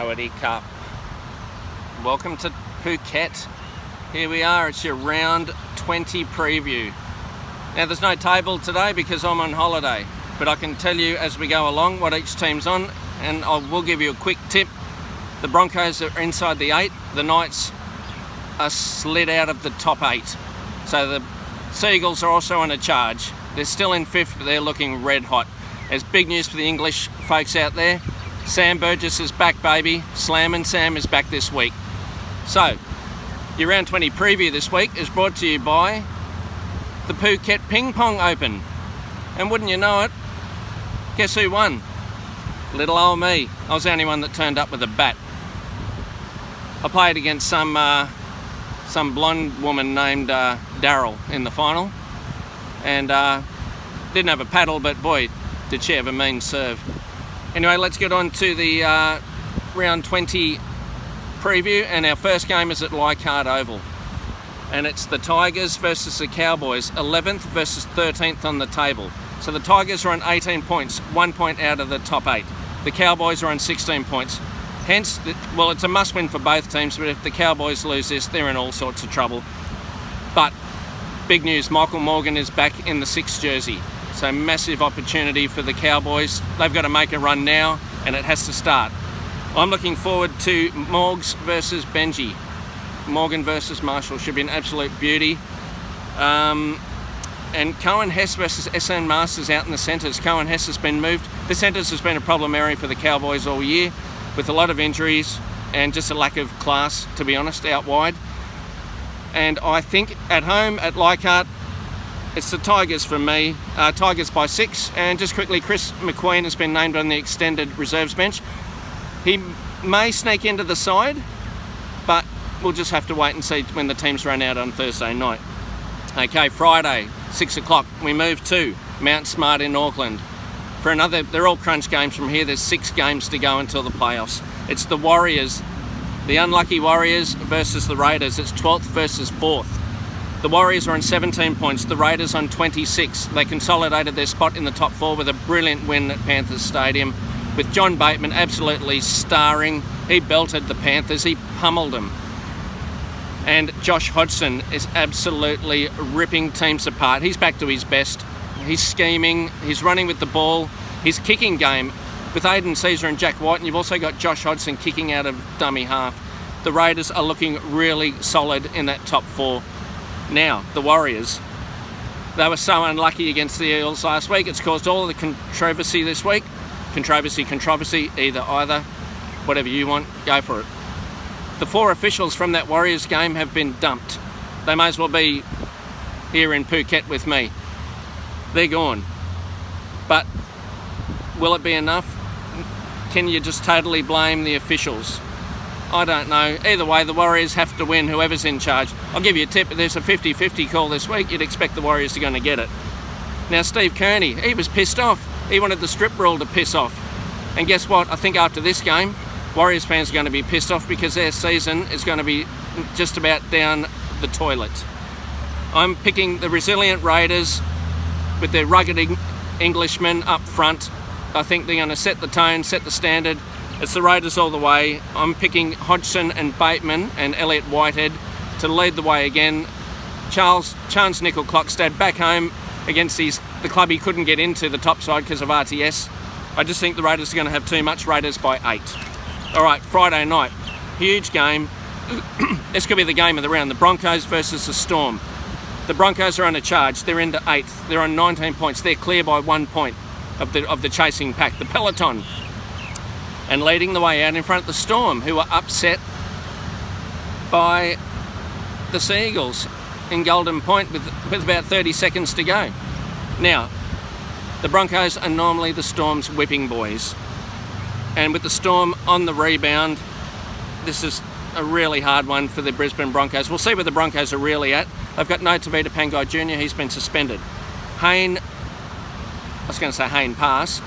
Sawadee Cup. Welcome to Phuket. Here we are, it's your round 20 preview. Now there's no table today because I'm on holiday, but I can tell you as we go along what each team's on, and I will give you a quick tip. The Broncos are inside the 8, the Knights are slid out of the top 8. So the Seagulls are also on a charge. They're still in 5th, but they're looking red hot. There's big news for the English folks out there. Sam Burgess is back, baby. Slammin' Sam is back this week. So, your round 20 preview this week is brought to you by the Phuket Ping Pong Open. And wouldn't you know it, guess who won? Little old me. I was the only one that turned up with a bat. I played against some blonde woman named Daryl in the final, and didn't have a paddle, but boy, did she have a mean serve. Anyway, let's get on to the round 20 preview, and our first game is at Leichhardt Oval, and it's the Tigers versus the Cowboys, 11th versus 13th on the table. So the Tigers are on 18 points, 1 point out of the top 8. The Cowboys are on 16 points. Hence, well, it's a must-win for both teams, but if the Cowboys lose this, they're in all sorts of trouble. But big news, Michael Morgan is back in the 6th jersey. So massive opportunity for the Cowboys. They've got to make a run now, and it has to start. I'm looking forward to Morgs versus Benji. Morgan versus Marshall should be an absolute beauty. And Cohen Hess versus SN Masters out in the centres. Cohen Hess has been moved. The centres has been a problem area for the Cowboys all year, with a lot of injuries and just a lack of class, to be honest, out wide. And I think at home at Leichhardt, it's the Tigers for me. Tigers by 6. And just quickly, Chris McQueen has been named on the extended reserves bench. He may sneak into the side, but we'll just have to wait and see when the teams run out on Thursday night. Okay, Friday, 6 o'clock, we move to Mount Smart in Auckland. For another, they're all crunch games from here. There's 6 games to go until the playoffs. It's the Warriors, the unlucky Warriors versus the Raiders. It's 12th versus 4th. The Warriors are on 17 points, the Raiders on 26. They consolidated their spot in the top 4 with a brilliant win at Panthers Stadium, with John Bateman absolutely starring. He belted the Panthers, he pummeled them. And Josh Hodgson is absolutely ripping teams apart. He's back to his best. He's scheming, he's running with the ball, his kicking game with Aiden Caesar and Jack White, and you've also got Josh Hodgson kicking out of dummy half. The Raiders are looking really solid in that top 4. Now, the Warriors, they were so unlucky against the Eels last week. It's caused all of the controversy this week. Controversy, either, whatever you want, go for it. The 4 officials from that Warriors game have been dumped. They may as well be here in Phuket with me. They're gone. But will it be enough? Can you just totally blame the officials? I don't know. Either way, the Warriors have to win, whoever's in charge. I'll give you a tip. If there's a 50-50 call this week, you'd expect the Warriors are going to get it. Now, Steve Kearney, he was pissed off. He wanted the strip rule to piss off. And guess what? I think after this game, Warriors fans are going to be pissed off because their season is going to be just about down the toilet. I'm picking the resilient Raiders with their rugged Englishmen up front. I think they're going to set the tone, set the standard. It's the Raiders all the way. I'm picking Hodgson and Bateman and Elliot Whitehead to lead the way again. Chance Nickel-Klokstad back home against the club he couldn't get into, the top side, because of RTS. I just think the Raiders are going to have too much. Raiders by 8. All right, Friday night. Huge game. This could be the game of the round. The Broncos versus the Storm. The Broncos are on a charge. They're into 8th. They're on 19 points. They're clear by 1 point of the chasing pack, the peloton. And leading the way out in front of the Storm, who are upset by the Seagulls in Golden Point with about 30 seconds to go. Now, the Broncos are normally the Storm's whipping boys. And with the Storm on the rebound, this is a really hard one for the Brisbane Broncos. We'll see where the Broncos are really at. They've got no Tavita Pangai Jr., he's been suspended. Hayne Pass,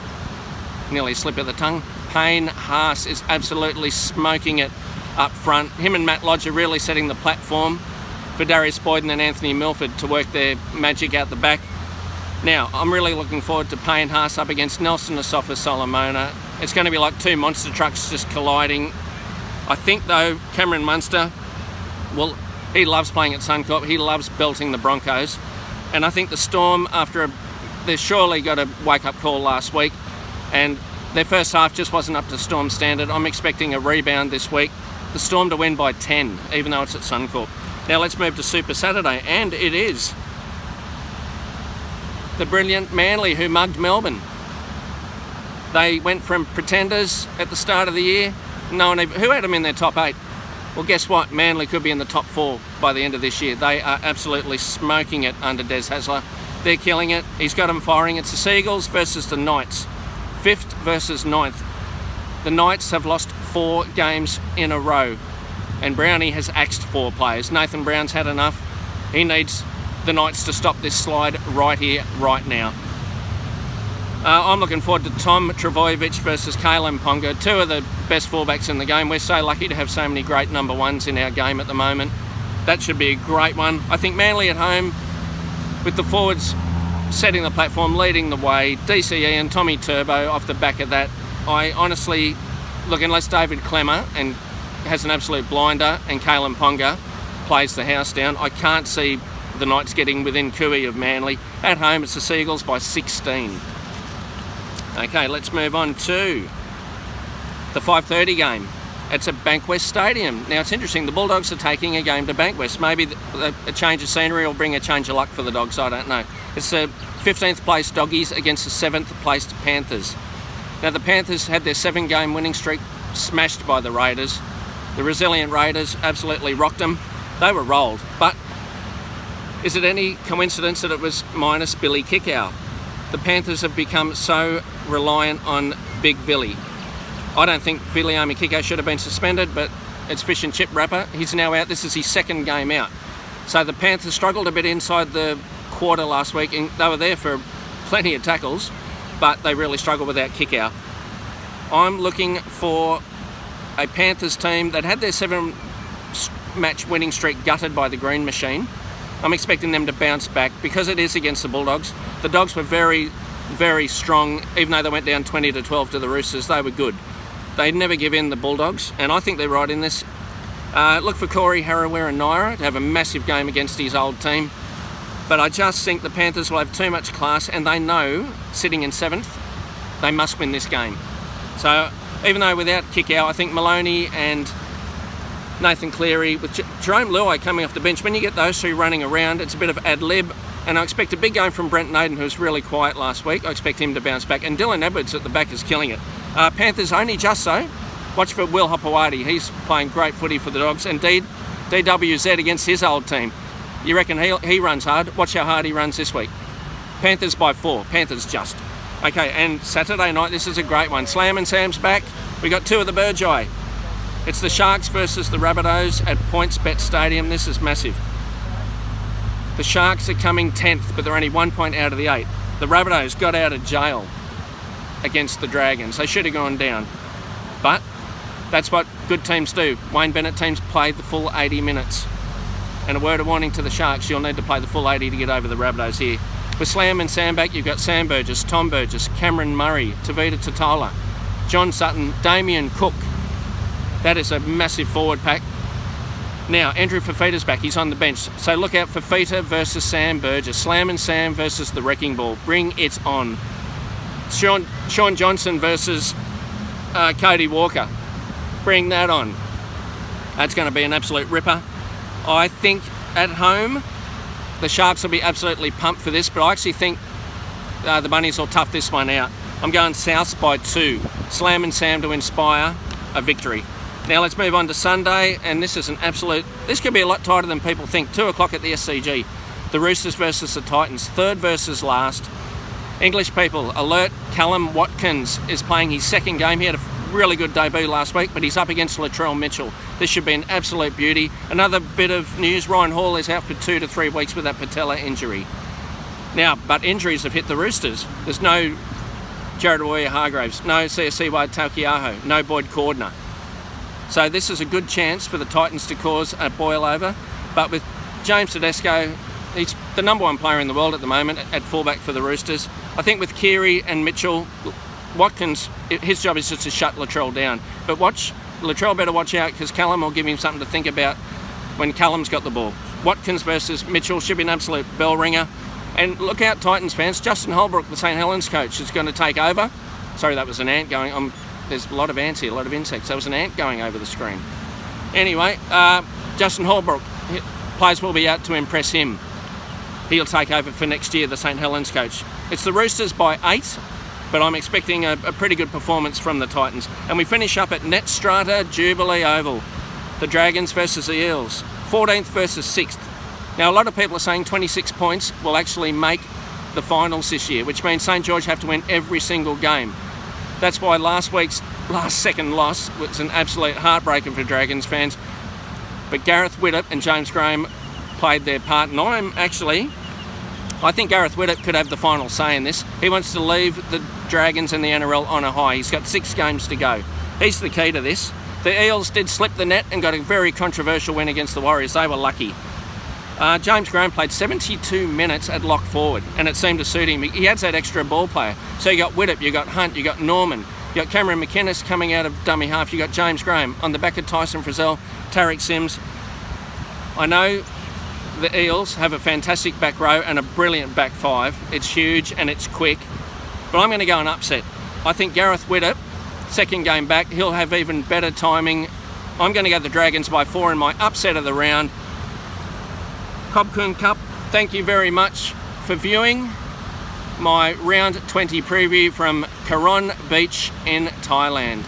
nearly a slip of the tongue. Payne Haas is absolutely smoking it up front. Him and Matt Lodge are really setting the platform for Darius Boyden and Anthony Milford to work their magic out the back. Now, I'm really looking forward to Payne Haas up against Nelson Asafa Solomona. It's going to be like 2 monster trucks just colliding I think, though, Cameron Munster, well, he loves playing at Suncorp. He loves belting the Broncos. And I think the Storm, they surely got a wake-up call last week, and their first half just wasn't up to Storm standard. I'm expecting a rebound this week. The Storm to win by 10, even though it's at Suncorp. Now let's move to Super Saturday, and it is the brilliant Manly who mugged Melbourne. They went from pretenders at the start of the year. Who had them in their top 8? Well, guess what? Manly could be in the top 4 by the end of this year. They are absolutely smoking it under Des Hasler. They're killing it. He's got them firing. It's the Seagulls versus the Knights. 5th versus 9th. The Knights have lost 4 games in a row, and Brownie has axed 4 players. Nathan Brown's had enough. He needs the Knights to stop this slide right here, right now. I'm looking forward to Tom Trbojevic versus Kalen Ponga, 2 of the best fullbacks in the game. We're so lucky to have so many great number 1s in our game at the moment. That should be a great one. I think Manly at home, with the forwards setting the platform, leading the way, DCE and Tommy Turbo off the back of that. I honestly, look, unless David Clemmer and has an absolute blinder and Kalen Ponga plays the house down, I can't see the Knights getting within cooey of Manly. At home, it's the Seagulls by 16. Okay, let's move on to the 5:30 game. It's at Bankwest Stadium. Now, it's interesting, the Bulldogs are taking a game to Bankwest. Maybe a change of scenery will bring a change of luck for the Dogs, I don't know. It's the 15th place Doggies against the 7th placed Panthers. Now, the Panthers had their 7-game winning streak smashed by the Raiders. The resilient Raiders absolutely rocked them. They were rolled. But is it any coincidence that it was minus Billy Kickow? The Panthers have become so reliant on Big Billy. I don't think Viliami Kickow should have been suspended, but it's fish and chip wrapper. He's now out. This is his 2nd game out. So the Panthers struggled a bit inside the quarter last week, and they were there for plenty of tackles, but they really struggled without Kickow. I'm looking for a Panthers team that had their 7-match winning streak gutted by the Green Machine. I'm expecting them to bounce back because it is against the Bulldogs. The Dogs were very, very strong. Even though they went down 20-12 to the Roosters, they were good. They'd never give in, the Bulldogs, and I think they're right in this. Look for Corey Harawira-Naera to have a massive game against his old team. But I just think the Panthers will have too much class, and they know, sitting in 7th, they must win this game. So even though without Kickow, I think Maloney and Nathan Cleary, with Jerome Luai coming off the bench, when you get those 2 running around, it's a bit of ad-lib. And I expect a big game from Brent Naden, who was really quiet last week. I expect him to bounce back. And Dylan Edwards at the back is killing it. Panthers only just so. Watch for Will Hopewadi. He's playing great footy for the Dogs. Indeed, DWZ against his old team. You reckon he runs hard? Watch how hard he runs this week. Panthers by 4. Panthers just. Okay, and Saturday night, this is a great one. Slam and Sam's back. We got 2 of the Burgeye. It's the Sharks versus the Rabbitohs at PointsBet Stadium. This is massive. The Sharks are coming 10th, but they're only 1 point out of the 8. The Rabbitohs got out of jail against the Dragons. They should have gone down. But that's what good teams do. Wayne Bennett teams played the full 80 minutes. And a word of warning to the Sharks, you'll need to play the full 80 to get over the Rabbitohs here. With Slam and Sam back, you've got Sam Burgess, Tom Burgess, Cameron Murray, Tavita Totola, John Sutton, Damien Cook. That is a massive forward pack. Now, Andrew Fafita's back. He's on the bench. So look out for Fafita versus Sam Burgess. Slam and Sam versus the Wrecking Ball. Bring it on. Sean Johnson versus Cody Walker. Bring that on. That's going to be an absolute ripper. I think at home, the Sharks will be absolutely pumped for this, but I actually think the Bunnies will tough this one out. I'm going South by 2. Slam and Sam to inspire a victory. Now let's move on to Sunday, and this is this could be a lot tighter than people think. 2 o'clock at the SCG. The Roosters versus the Titans, 3rd versus last. English people, alert, Callum Watkins is playing his 2nd game. He had a really good debut last week, but he's up against Latrell Mitchell. This should be an absolute beauty. Another bit of news, Ryan Hall is out for 2 to 3 weeks with that patella injury. Now, but injuries have hit the Roosters. There's no Jared Warrior-Hargraves, no Siasiwa Taukeiaho, no Boyd Cordner. So this is a good chance for the Titans to cause a boil over. But with James Tedesco, he's the number 1 player in the world at the moment at fullback for the Roosters. I think with Keary and Mitchell, Watkins, his job is just to shut Latrell down. But watch Latrell better watch out because Callum will give him something to think about when Callum's got the ball. Watkins versus Mitchell should be an absolute bell ringer. And look out, Titans fans, Justin Holbrook, the St Helens coach, is going to take over. Sorry, that was an ant going on. There's a lot of ants here, a lot of insects. That was an ant going over the screen. Anyway, Justin Holbrook, players will be out to impress him. He'll take over for next year, the St Helens coach. It's the Roosters by 8, but I'm expecting a pretty good performance from the Titans. And we finish up at Net Strata Jubilee Oval. The Dragons versus the Eels, 14th versus 6th. Now, a lot of people are saying 26 points will actually make the finals this year, which means St George have to win every single game. That's why last week's last-second loss was an absolute heartbreaker for Dragons fans. But Gareth Widdop and James Graham played their part, and I think Gareth Widdop could have the final say in this. He wants to leave the Dragons and the NRL on a high. He's got 6 games to go. He's the key to this. The Eels did slip the net and got a very controversial win against the Warriors. They were lucky. James Graham played 72 minutes at lock forward, and it seemed to suit him. He adds that extra ball player. So you got Widdop, you got Hunt, you got Norman, you got Cameron McInnes coming out of dummy half, you got James Graham on the back of Tyson Frizzell, Tarek Sims. I know the Eels have a fantastic back row and a brilliant back 5. It's huge and it's quick, but I'm going to go and upset. I think Gareth Widdop, second game back, he'll have even better timing. I'm going to go the Dragons by 4 in my upset of the round. Cobcoon Cup, thank you very much for viewing my round 20 preview from Karon Beach in Thailand.